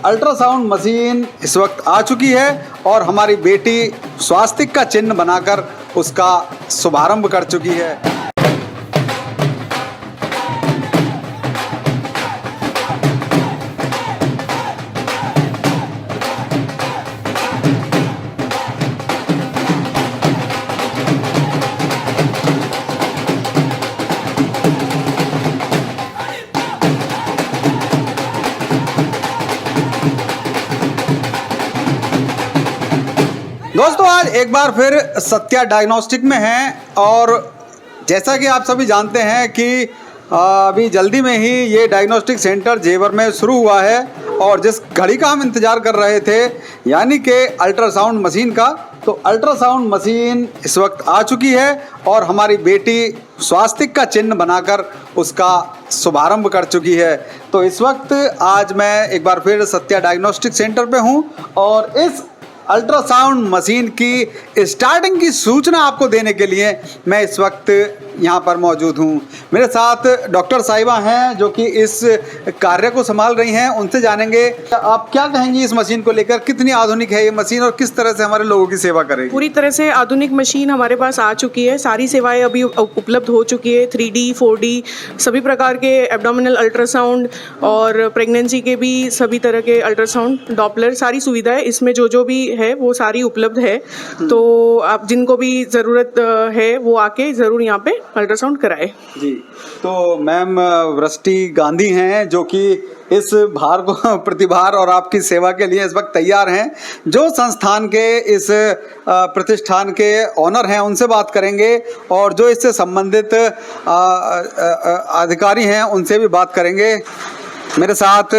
Ultrasound machine इस वक्त आ चुकी है और हमारी बेटी स्वास्तिक का चिन्ह बनाकर उसका शुभारंभ कर चुकी है। दोस्तों आज एक बार फिर सत्या डायग्नोस्टिक में हैं और जैसा कि आप सभी जानते हैं कि अभी जल्दी में ही ये डायग्नोस्टिक सेंटर जेवर में शुरू हुआ है और जिस घड़ी का हम इंतज़ार कर रहे थे यानी कि अल्ट्रासाउंड मशीन का, तो अल्ट्रासाउंड मशीन इस वक्त आ चुकी है और हमारी बेटी स्वास्तिक का चिन्ह बनाकर उसका शुभारंभ कर चुकी है। तो इस वक्त आज मैं एक बार फिर सत्या डायग्नोस्टिक सेंटर पे हूँ और इस अल्ट्रासाउंड मशीन की स्टार्टिंग की सूचना आपको देने के लिए मैं इस वक्त यहाँ पर मौजूद हूँ। मेरे साथ डॉक्टर साहिबा हैं जो कि इस कार्य को संभाल रही हैं, उनसे जानेंगे आप क्या कहेंगी इस मशीन को लेकर, कितनी आधुनिक है ये मशीन और किस तरह से हमारे लोगों की सेवा करेगी। पूरी तरह से आधुनिक मशीन हमारे पास आ चुकी है, सारी सेवाएं अभी उपलब्ध हो चुकी है। 3D 4D सभी प्रकार के एब्डोमिनल अल्ट्रासाउंड और प्रेगनेंसी के भी सभी तरह के अल्ट्रासाउंड, डॉपलर, सारी सुविधाएं इसमें जो भी है वो सारी उपलब्ध है। तो आप जिनको भी ज़रूरत है वो आके ज़रूर यहाँ पे अल्ट्रासाउंड कराए जी। तो मैम वृष्टि गांधी हैं जो कि इस भार को प्रतिभार और आपकी सेवा के लिए इस वक्त तैयार हैं, जो संस्थान के इस प्रतिष्ठान के ऑनर हैं, उनसे बात करेंगे और जो इससे संबंधित अधिकारी हैं उनसे भी बात करेंगे। मेरे साथ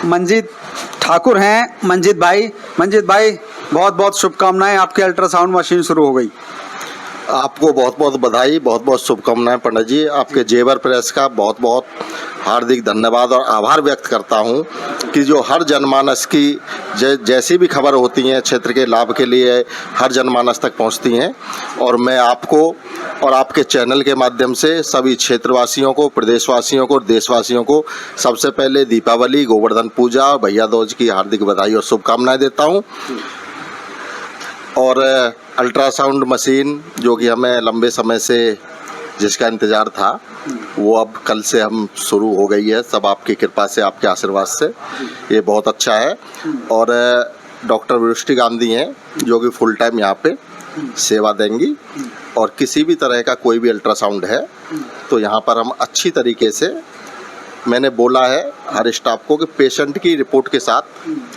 मंजीत ठाकुर हैं। मंजीत भाई बहुत बहुत शुभकामनाएं, आपकी अल्ट्रासाउंड मशीन शुरू हो गई। आपको बहुत बहुत बधाई, बहुत बहुत शुभकामनाएं पंडित जी। आपके जेवर प्रेस का बहुत बहुत हार्दिक धन्यवाद और आभार व्यक्त करता हूं कि जो हर जनमानस की जैसी भी खबर होती हैं क्षेत्र के लाभ के लिए हर जनमानस तक पहुंचती हैं और मैं आपको और आपके चैनल के माध्यम से सभी क्षेत्रवासियों को, प्रदेशवासियों को, देशवासियों को सबसे पहले दीपावली, गोवर्धन पूजा और भैया दूज की हार्दिक बधाई और शुभकामनाएं देता हूँ। और अल्ट्रासाउंड मशीन जो कि हमें लंबे समय से जिसका इंतज़ार था वो अब कल से हम शुरू हो गई है, सब आपकी कृपा से, आपके आशीर्वाद से। ये बहुत अच्छा है। और डॉक्टर वृष्टि गांधी हैं जो कि फुल टाइम यहाँ पे सेवा देंगी और किसी भी तरह का कोई भी अल्ट्रासाउंड है तो यहाँ पर हम अच्छी तरीके से, मैंने बोला है हर स्टाफ को कि पेशेंट की रिपोर्ट के साथ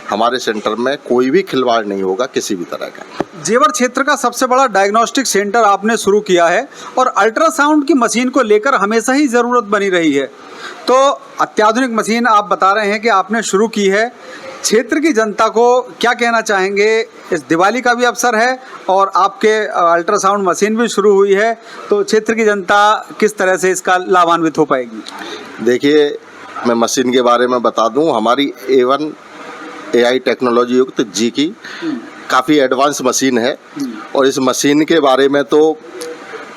हमारे सेंटर में कोई भी खिलवाड़ नहीं होगा किसी भी तरह का। जेवर क्षेत्र का सबसे बड़ा डायग्नोस्टिक सेंटर आपने शुरू किया है और अल्ट्रासाउंड की मशीन को लेकर हमेशा ही ज़रूरत बनी रही है, तो अत्याधुनिक मशीन आप बता रहे हैं कि आपने शुरू की है। क्षेत्र की जनता को क्या कहना चाहेंगे? इस दिवाली का भी अवसर है और आपके अल्ट्रासाउंड मशीन भी शुरू हुई है, तो क्षेत्र की जनता किस तरह से इसका लाभान्वित हो पाएगी? देखिए, मैं मशीन के बारे में बता दूं, हमारी A1 AI टेक्नोलॉजी युक्त जी की काफ़ी एडवांस मशीन है और इस मशीन के बारे में तो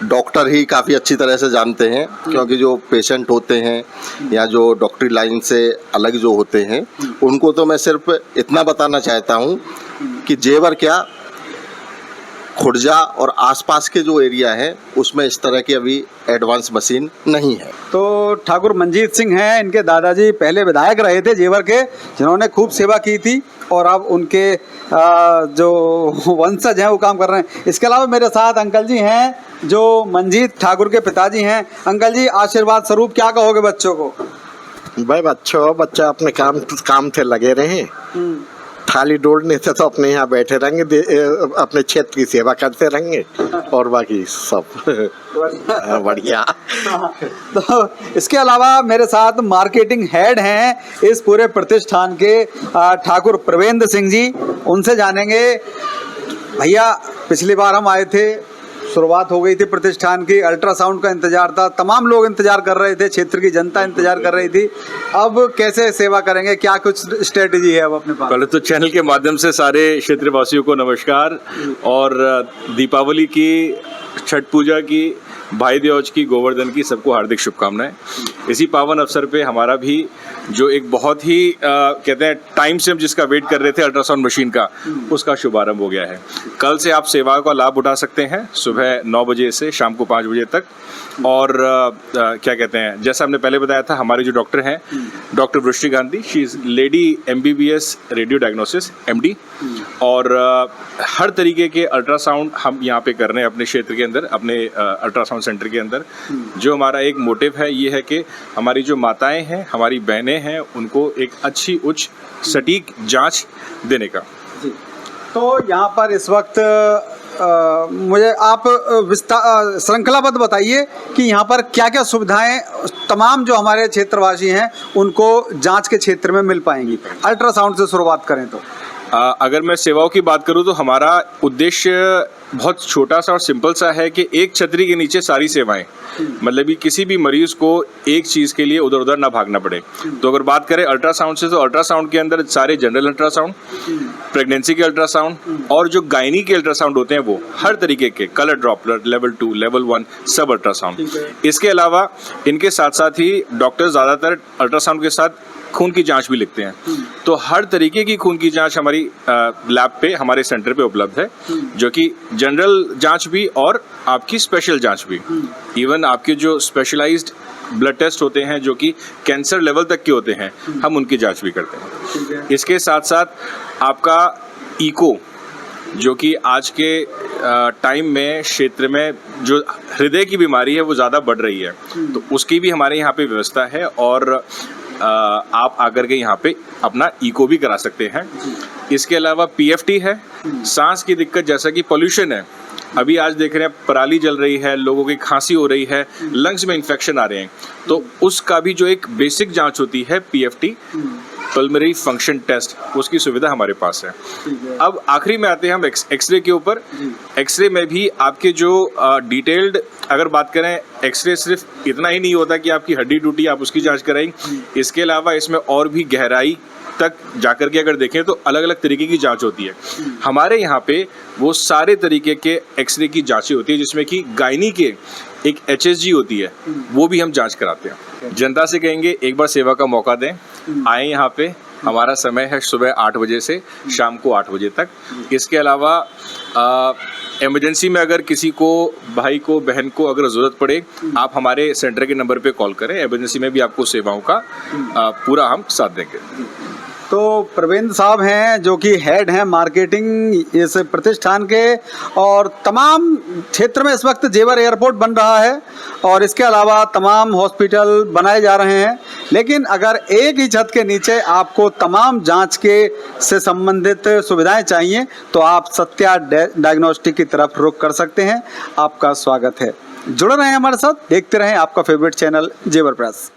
डॉक्टर ही काफ़ी अच्छी तरह से जानते हैं, क्योंकि जो पेशेंट होते हैं या जो डॉक्टरी लाइन से अलग जो होते हैं उनको तो मैं सिर्फ इतना बताना चाहता हूं कि जेवर क्या, खुर्जा और आसपास के जो एरिया है उसमें इस तरह की अभी एडवांस मशीन नहीं है। तो ठाकुर मंजीत सिंह हैं, इनके दादाजी पहले विधायक रहे थे जेवर के, जिन्होंने खूब सेवा की थी और अब उनके जो वंशज हैं वो काम कर रहे हैं। इसके अलावा मेरे साथ अंकल जी हैं जो मंजीत ठाकुर के पिताजी हैं। अंकल जी, आशीर्वाद स्वरूप क्या कहोगे बच्चों को? भाई बच्चा अपने काम से लगे रहे, थाली डोलने से तो अपने यहाँ बैठे रहेंगे, अपने क्षेत्र की सेवा करते रहेंगे और बाकी सब बढ़िया। तो इसके अलावा मेरे साथ मार्केटिंग हेड हैं इस पूरे प्रतिष्ठान के, ठाकुर प्रवेंद्र सिंह जी, उनसे जानेंगे। भैया, पिछली बार हम आए थे, शुरुआत हो गई थी प्रतिष्ठान की, अल्ट्रासाउंड का इंतजार था, तमाम लोग इंतजार कर रहे थे, क्षेत्र की जनता इंतजार कर रही थी। अब कैसे सेवा करेंगे, क्या कुछ स्ट्रेटेजी है अब अपने पास? पहले तो चैनल के माध्यम से सारे क्षेत्रवासियों को नमस्कार और दीपावली की छठ पूजा की, भाई दूज की, गोवर्धन की सबको हार्दिक शुभकामनाएं। इसी पावन अवसर पे हमारा भी जो एक बहुत ही कहते हैं टाइम से हम जिसका वेट कर रहे थे अल्ट्रासाउंड मशीन का, उसका शुभारंभ हो गया है। कल से आप सेवाओं का लाभ उठा सकते हैं सुबह 9 बजे से शाम को 5 बजे तक। और क्या कहते हैं, जैसा हमने पहले बताया था, हमारे जो डॉक्टर हैं डॉक्टर वृष्टि Gandhi, she is lady MBBS radio diagnosis MD, और हर तरीके के अल्ट्रासाउंड हम यहाँ पे कर रहे हैं अपने क्षेत्र के अंदर, अपने अल्ट्रासाउंड सेंटर के अंदर। जो हमारा एक मोटिव है ये है कि हमारी जो माताएं हैं, हमारी बहनें हैं, उनको एक अच्छी उच्च सटीक जांच देने का। तो यहाँ पर इस वक्त मुझे आप श्रृंखलाबद्ध बताइए कि यहाँ पर क्या क्या सुविधाएं तमाम जो हमारे क्षेत्रवासी हैं उनको जांच के क्षेत्र में मिल पाएंगी। अल्ट्रासाउंड से शुरुआत करें तो अगर मैं सेवाओं की बात करूं तो हमारा उद्देश्य बहुत छोटा सा और सिंपल सा है कि एक छतरी के नीचे सारी सेवाएं, मतलब कि किसी भी मरीज को एक चीज़ के लिए उधर उधर ना भागना पड़े। तो अगर बात करें अल्ट्रासाउंड से, तो अल्ट्रासाउंड के अंदर सारे जनरल अल्ट्रासाउंड, प्रेगनेंसी के अल्ट्रासाउंड और जो गायनी के अल्ट्रासाउंड होते हैं वो हर तरीके के, कलर ड्रॉपलर, लेवल 2, लेवल 1 सब अल्ट्रासाउंड। इसके अलावा इनके साथ साथ ही डॉक्टर ज़्यादातर अल्ट्रासाउंड के साथ खून की जांच भी लिखते हैं। तो हर तरीके की खून की जांच हमारी लैब पे, हमारे सेंटर पे उपलब्ध है, जो कि जनरल जांच भी और आपकी स्पेशल जांच भी। इवन आपके जो स्पेशलाइज्ड ब्लड टेस्ट होते हैं जो कि कैंसर लेवल तक के होते हैं, हम उनकी जांच भी करते हैं। इसके साथ साथ आपका इको, जो कि आज के टाइम में क्षेत्र में जो हृदय की बीमारी है वो ज़्यादा बढ़ रही है, तो उसकी भी हमारे यहाँ पे व्यवस्था है। और आप आकर के यहाँ पे अपना इको भी करा सकते हैं। इसके अलावा PFT है, सांस की दिक्कत जैसा कि पोल्यूशन है, अभी आज देख रहे हैं पराली जल रही है, लोगों की खांसी हो रही है, लंग्स में इन्फेक्शन आ रहे हैं, तो उसका भी जो एक बेसिक जांच होती है PFT, पल्मोनरी फंक्शन टेस्ट, उसकी सुविधा हमारे पास है। अब आखिरी में आते हैं हम एक्सरे के ऊपर। एक्सरे में भी आपके जो डिटेल्ड अगर बात करें, एक्सरे सिर्फ इतना ही नहीं होता कि आपकी हड्डी टूटी आप उसकी जांच कराएं, इसके अलावा इसमें और भी गहराई तक जाकर के अगर देखें तो अलग अलग तरीके की जांच होती है। हमारे यहाँ पे वो सारे तरीके के एक्सरे की जांचें होती है, जिसमें कि गायनी के एक HSG होती है, वो भी हम जांच कराते हैं। जनता से कहेंगे एक बार सेवा का मौका दें, आए यहाँ पे। हमारा समय है सुबह 8 बजे से शाम को 8 बजे तक। इसके अलावा इमरजेंसी में अगर किसी को, भाई को, बहन को अगर ज़रूरत पड़े, आप हमारे सेंटर के नंबर पे कॉल करें। इमरजेंसी में भी आपको सेवाओं का पूरा हम साथ देंगे। तो प्रवीण साहब हैं जो कि हेड हैं मार्केटिंग इस प्रतिष्ठान के, और तमाम क्षेत्र में इस वक्त जेवर एयरपोर्ट बन रहा है और इसके अलावा तमाम हॉस्पिटल बनाए जा रहे हैं। लेकिन अगर एक ही छत के नीचे आपको तमाम जांच के से संबंधित सुविधाएं चाहिए तो आप सत्या डायग्नोस्टिक की तरफ रुख कर सकते हैं। आपका स्वागत है। जुड़े रहें हमारे साथ, देखते रहें आपका फेवरेट चैनल जेवर प्रेस।